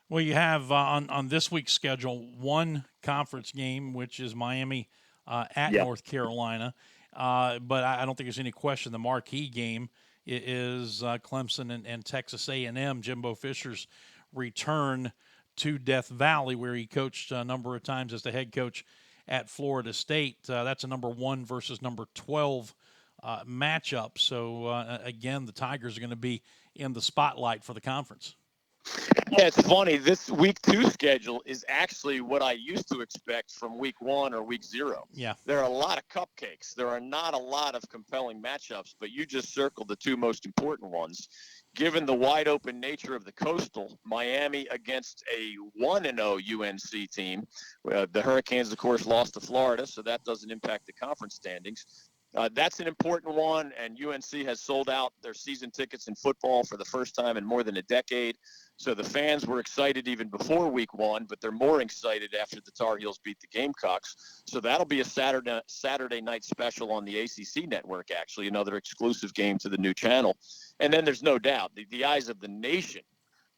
Well, you have on this week's schedule one conference game, which is Miami at North Carolina. But I don't think there's any question the marquee game is Clemson and Texas A&M. Jimbo Fisher's return to Death Valley, where he coached a number of times as the head coach at Florida State. That's a number 1 versus number 12 matchup. So, again, the Tigers are going to be in the spotlight for the conference. Yeah, it's funny. This week 2 schedule is actually what I used to expect from week 1 or week 0. Yeah. There are a lot of cupcakes. There are not a lot of compelling matchups, but you just circled the two most important ones. Given the wide open nature of the Coastal, Miami against a 1-0 UNC team. The Hurricanes, of course, lost to Florida, so that doesn't impact the conference standings. That's an important one, and UNC has sold out their season tickets in football for the first time in more than a decade. So the fans were excited even before week 1, but they're more excited after the Tar Heels beat the Gamecocks. So that'll be a Saturday night special on the ACC network, actually, another exclusive game to the new channel. And then there's no doubt the eyes of the nation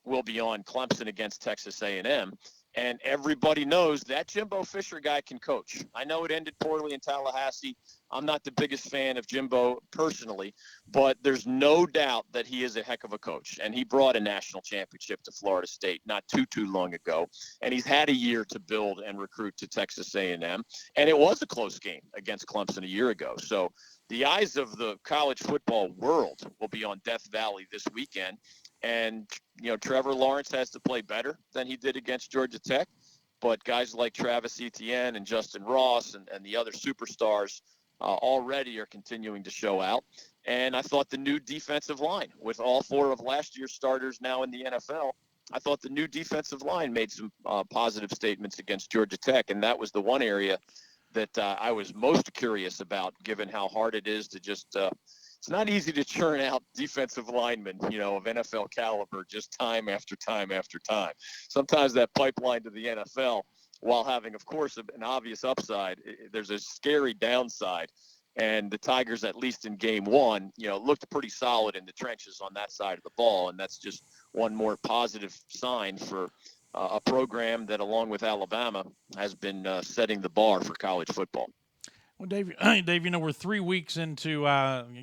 will be on Clemson against Texas A&M. And everybody knows that Jimbo Fisher guy can coach. I know it ended poorly in Tallahassee. I'm not the biggest fan of Jimbo personally, but there's no doubt that he is a heck of a coach. And he brought a national championship to Florida State not too long ago. And he's had a year to build and recruit to Texas A&M. And it was a close game against Clemson a year ago. So the eyes of the college football world will be on Death Valley this weekend. And, Trevor Lawrence has to play better than he did against Georgia Tech. But guys like Travis Etienne and Justin Ross and the other superstars already are continuing to show out. And I thought the new defensive line, with all 4 of last year's starters now in the NFL, I thought the new defensive line made some positive statements against Georgia Tech. And that was the one area that I was most curious about, given how hard it is to just it's not easy to churn out defensive linemen, of NFL caliber just time after time after time. Sometimes that pipeline to the NFL, while having, of course, an obvious upside, there's a scary downside. And the Tigers, at least in game 1, looked pretty solid in the trenches on that side of the ball. And that's just one more positive sign for a program that, along with Alabama, has been setting the bar for college football. Well, Dave, we're 3 weeks into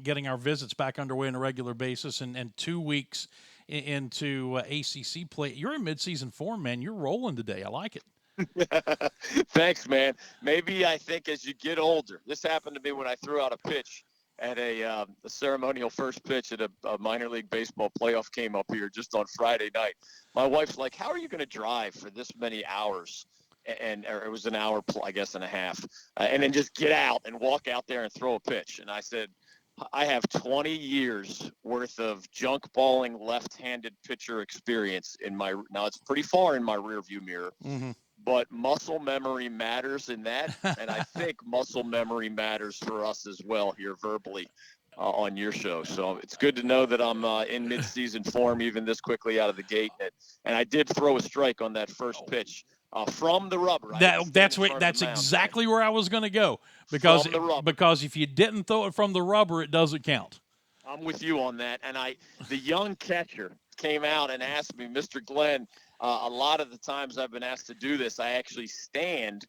getting our visits back underway on a regular basis and 2 weeks into ACC play. You're in midseason form, man. You're rolling today. I like it. Thanks, man. Maybe I think as you get older, this happened to me when I threw out a pitch at a ceremonial first pitch at a minor league baseball playoff game up here just on Friday night. My wife's like, how are you going to drive for this many hours or it was an hour, I guess, and a half, and then just get out and walk out there and throw a pitch. And I said, I have 20 years worth of junk balling left-handed pitcher experience now it's pretty far in my rearview mirror, but muscle memory matters in that. And I think muscle memory matters for us as well here verbally on your show. So it's good to know that I'm in mid-season form, even this quickly out of the gate. And I did throw a strike on that first pitch. From the rubber. That's exactly where I was going to go, because if you didn't throw it from the rubber, it doesn't count. I'm with you on that. And the young catcher came out and asked me, Mr. Glenn, a lot of the times I've been asked to do this, I actually stand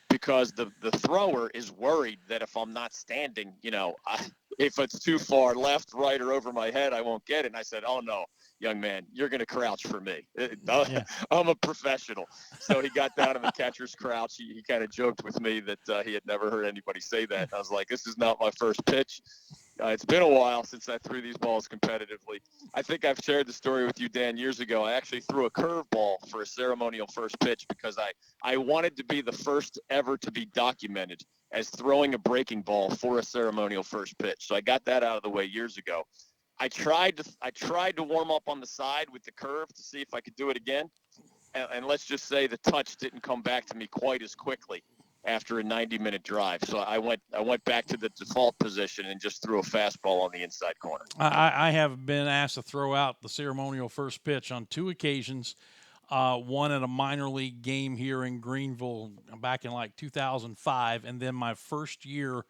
because the thrower is worried that if I'm not standing, if it's too far left, right, or over my head, I won't get it. And I said, oh, no. Young man, you're going to crouch for me. I'm a professional. So he got down in the catcher's crouch. He kind of joked with me that he had never heard anybody say that. And I was like, this is not my first pitch. It's been a while since I threw these balls competitively. I think I've shared the story with you, Dan, years ago. I actually threw a curveball for a ceremonial first pitch because I wanted to be the first ever to be documented as throwing a breaking ball for a ceremonial first pitch. So I got that out of the way years ago. I tried to warm up on the side with the curve to see if I could do it again. And let's just say the touch didn't come back to me quite as quickly after a 90-minute drive. So I went back to the default position and just threw a fastball on the inside corner. I have been asked to throw out the ceremonial first pitch on 2 occasions. One at a minor league game here in Greenville back in like 2005, and then my first year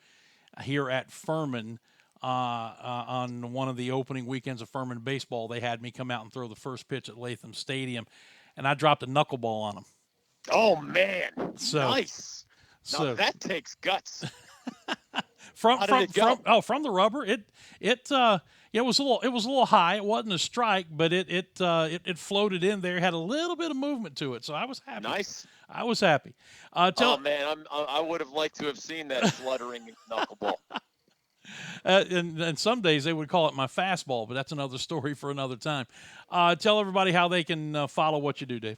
here at Furman. On one of the opening weekends of Furman baseball, they had me come out and throw the first pitch at Latham Stadium, and I dropped a knuckleball on them. Oh man, nice! Now that takes guts. From the rubber, it was a little high. It wasn't a strike, but it floated in there. Had a little bit of movement to it, so I was happy. Nice. I was happy. Man, I would have liked to have seen that fluttering knuckleball. And some days they would call it my fastball, but that's another story for another time. Tell everybody how they can follow what you do, Dave.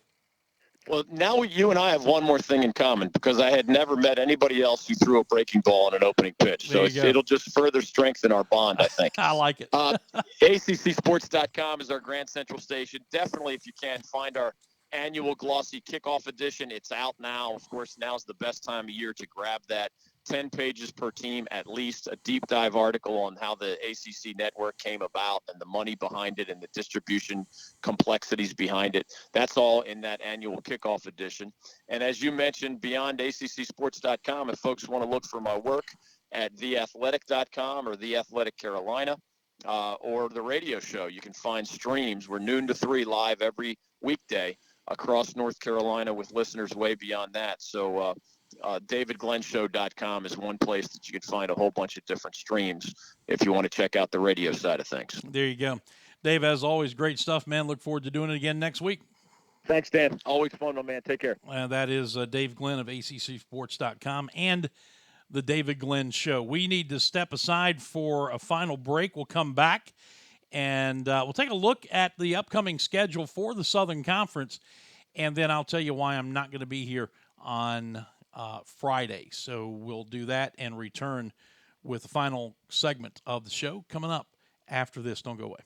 Well, now you and I have one more thing in common, because I had never met anybody else who threw a breaking ball on an opening pitch. So it'll just further strengthen our bond, I think. I like it. ACCsports.com is our Grand Central station. Definitely, if you can, find our annual glossy kickoff edition. It's out now. Of course, now's the best time of year to grab that. 10 pages per team, at least, a deep dive article on how the ACC network came about and the money behind it and the distribution complexities behind it. That's all in that annual kickoff edition. And as you mentioned, beyond ACCsports.com, if folks want to look for my work at theathletic.com or The Athletic Carolina, or the radio show, you can find streams. We're noon to 3 live every weekday across North Carolina with listeners way beyond that. So, DavidGlennShow.com is one place that you can find a whole bunch of different streams if you want to check out the radio side of things. There you go. Dave, as always, great stuff, man. Look forward to doing it again next week. Thanks, Dan. Always fun, my man. Take care. That is Dave Glenn of ACCsports.com and the David Glenn Show. We need to step aside for a final break. We'll come back, and we'll take a look at the upcoming schedule for the Southern Conference, and then I'll tell you why I'm not going to be here on Friday. So we'll do that and return with the final segment of the show coming up after this. Don't go away.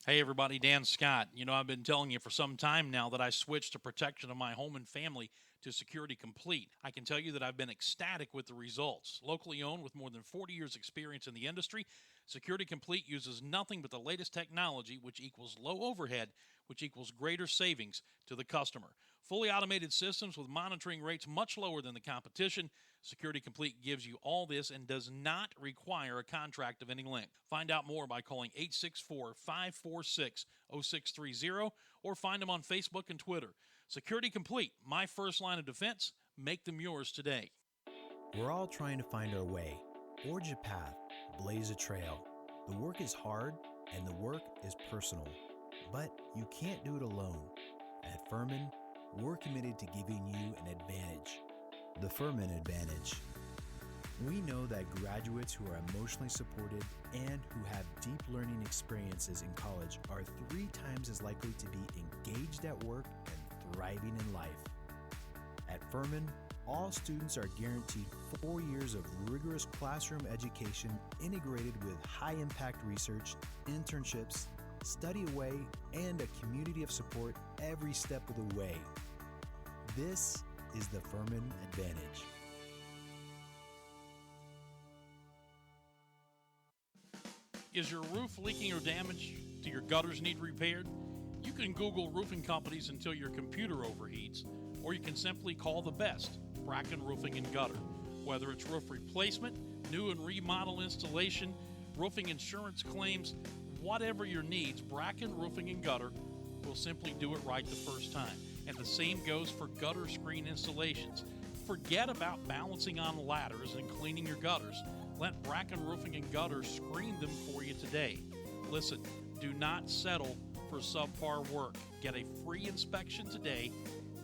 Hey, everybody, Dan Scott. You know, I've been telling you for some time now that I switched to protection of my home and family to Security Complete. I can tell you that I've been ecstatic with the results. Locally owned with more than 40 years experience in the industry, Security Complete uses nothing but the latest technology, which equals low overhead, which equals greater savings to the customer. Fully automated systems with monitoring rates much lower than the competition. Security Complete gives you all this and does not require a contract of any length. Find out more by calling 864-546-0630 or find them on Facebook and Twitter. Security Complete, my first line of defense. Make them yours today. We're all trying to find our way. Forge a path, blaze a trail. The work is hard and the work is personal, but you can't do it alone. At Furman, we're committed to giving you an advantage. The Furman Advantage. We know that graduates who are emotionally supported and who have deep learning experiences in college are 3 times as likely to be engaged at work and thriving in life. At Furman, all students are guaranteed 4 years of rigorous classroom education integrated with high-impact research, internships, study away, and a community of support every step of the way. This is the Furman Advantage. Is your roof leaking or damaged? Do your gutters need repaired? You can Google roofing companies until your computer overheats, or you can simply call the best, Bracken Roofing and Gutter. Whether it's roof replacement, new and remodel installation, roofing insurance claims, whatever your needs, Bracken Roofing and Gutter will simply do it right the first time. And the same goes for gutter screen installations. Forget about balancing on ladders and cleaning your gutters. Let Bracken Roofing and Gutter screen them for you today. Listen, do not settle for subpar work. Get a free inspection today.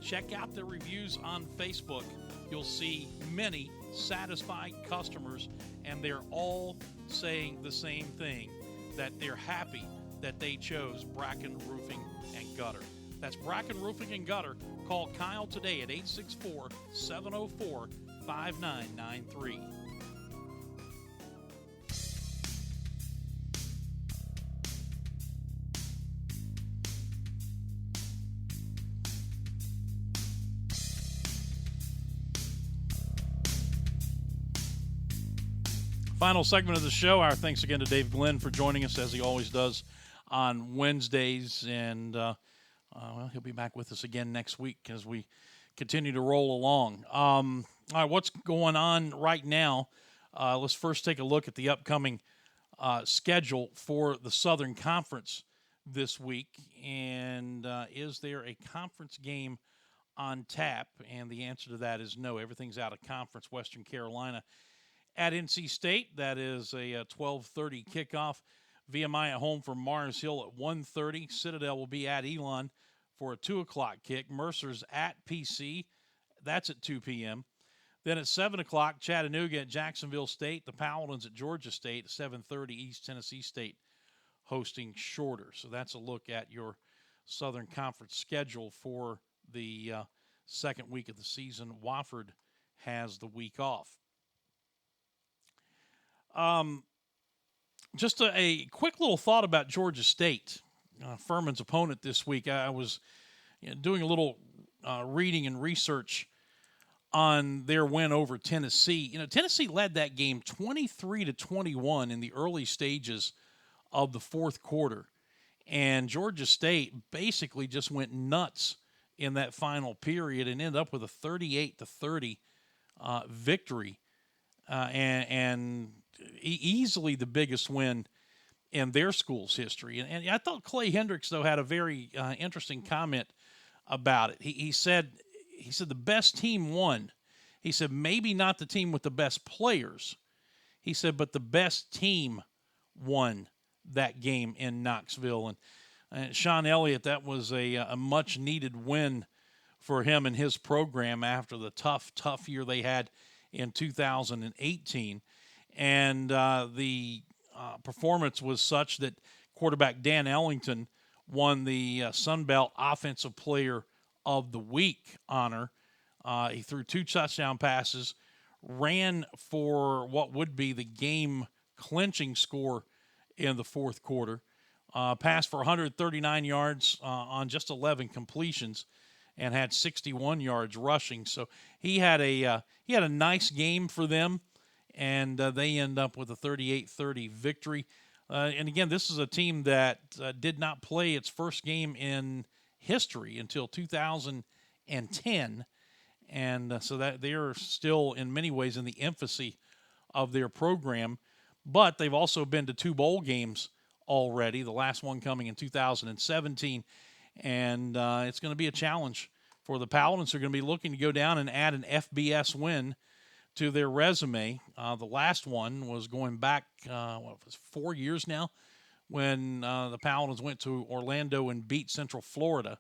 Check out the reviews on Facebook. You'll see many satisfied customers, and they're all saying the same thing, that they're happy that they chose Bracken Roofing and Gutter. That's Bracken Roofing and Gutter. Call Kyle today at 864-704-5993. Final segment of the show. Our thanks again to Dave Glenn for joining us, as he always does on Wednesdays. And, well, he'll be back with us again next week as we continue to roll along. All right, what's going on right now? Let's first take a look at the upcoming schedule for the Southern Conference this week. And is there a conference game on tap? And the answer to that is no. Everything's out of conference. Western Carolina at NC State, that is a 12:30 kickoff. VMI at home for Mars Hill at 1:30. Citadel will be at Elon for a 2 o'clock kick. Mercer's at PC. That's at 2 p.m. Then at 7 o'clock, Chattanooga at Jacksonville State. The Paladins at Georgia State. 7:30, East Tennessee State hosting Shorter. So that's a look at your Southern Conference schedule for the second week of the season. Wofford has the week off. Just a quick little thought about Georgia State, Furman's opponent this week. I was doing a little reading and research on their win over Tennessee. Tennessee led that game 23-21 in the early stages of the fourth quarter, and Georgia State basically just went nuts in that final period and ended up with a 38-30 victory, and easily the biggest win in their school's history. And I thought Clay Hendricks, though, had a very interesting comment about it. He said the best team won. He said maybe not the team with the best players. He said, but the best team won that game in Knoxville. And Sean Elliott, that was a much-needed win for him and his program after the tough year they had in 2018. And the performance was such that quarterback Dan Ellington won the Sun Belt Offensive Player of the Week honor. He threw 2 touchdown passes, ran for what would be the game-clinching score in the fourth quarter, passed for 139 yards on just 11 completions, and had 61 yards rushing. So he had a nice game for them. And they end up with a 38-30 victory. And again, this is a team that did not play its first game in history until 2010. And so that they are still, in many ways, in the infancy of their program. But they've also been to 2 bowl games already, the last one coming in 2017. And it's going to be a challenge for the Paladins. They're going to be looking to go down and add an FBS win to their resume. The last one was going back, 4 years now, when the Paladins went to Orlando and beat Central Florida.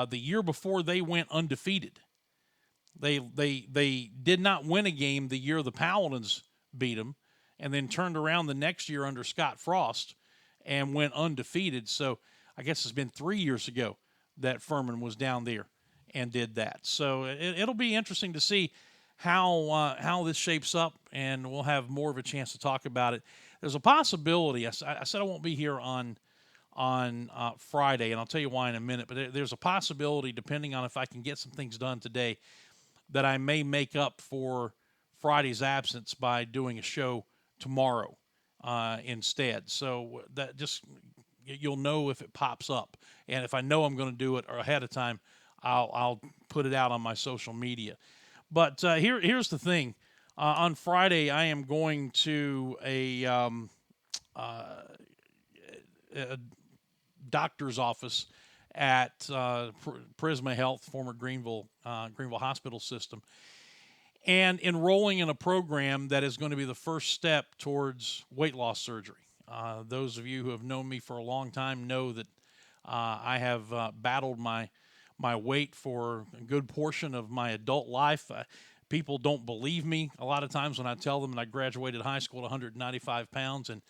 The year before, they went undefeated. They did not win a game the year the Paladins beat them, and then turned around the next year under Scott Frost and went undefeated. So I guess it's been 3 years ago that Furman was down there and did that. So it'll be interesting to see how this shapes up, and we'll have more of a chance to talk about it. There's a possibility. I said I won't be here on Friday, and I'll tell you why in a minute. But there's a possibility, depending on if I can get some things done today, that I may make up for Friday's absence by doing a show tomorrow instead. So that just, you'll know if it pops up, and if I know I'm going to do it or ahead of time, I'll put it out on my social media. But here's the thing: on Friday, I am going to a doctor's office at Prisma Health, former Greenville Hospital System, and enrolling in a program that is going to be the first step towards weight loss surgery. Those of you who have known me for a long time know that I have battled my weight for a good portion of my adult life. People don't believe me a lot of times when I tell them that I graduated high school at 195 pounds and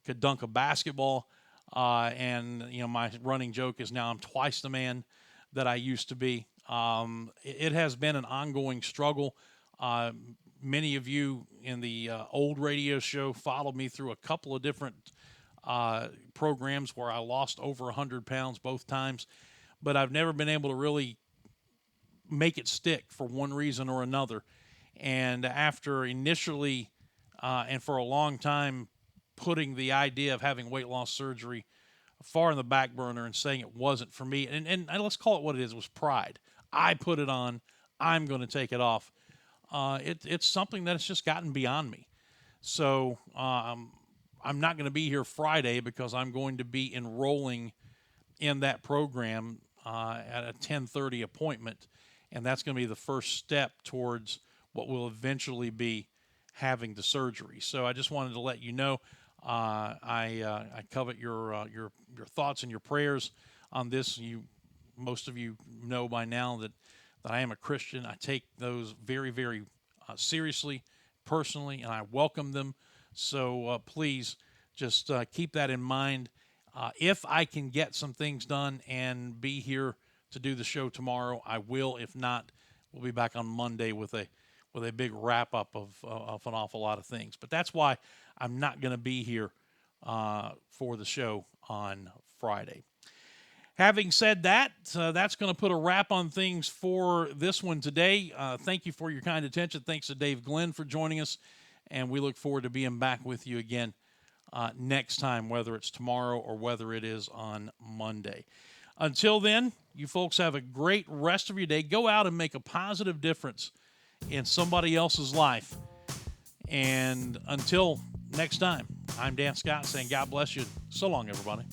could dunk a basketball. And my running joke is now I'm twice the man that I used to be. It has been an ongoing struggle. Many of you in the old radio show followed me through a couple of different programs where I lost over 100 pounds both times, but I've never been able to really make it stick for one reason or another. And after initially and for a long time putting the idea of having weight loss surgery far in the back burner and saying it wasn't for me, and let's call it what it was pride. I put it on. I'm going to take it off. It's something that's just gotten beyond me. So I'm not going to be here Friday because I'm going to be enrolling in that program at a 10:30 appointment, and that's going to be the first step towards what will eventually be having the surgery. So I just wanted to let you know I covet your thoughts and your prayers on this. Most of you know by now that I am a Christian. I take those very, very seriously, personally, and I welcome them. So please just keep that in mind. If I can get some things done and be here to do the show tomorrow, I will. If not, we'll be back on Monday with a big wrap up of an awful lot of things. But that's why I'm not going to be here for the show on Friday. Having said that, that's going to put a wrap on things for this one today. Thank you for your kind attention. Thanks to Dave Glenn for joining us, and we look forward to being back with you again next time, whether it's tomorrow or whether it is on Monday. Until then, you folks have a great rest of your day. Go out and make a positive difference in somebody else's life. And until next time, I'm Dan Scott saying God bless you. So long, everybody.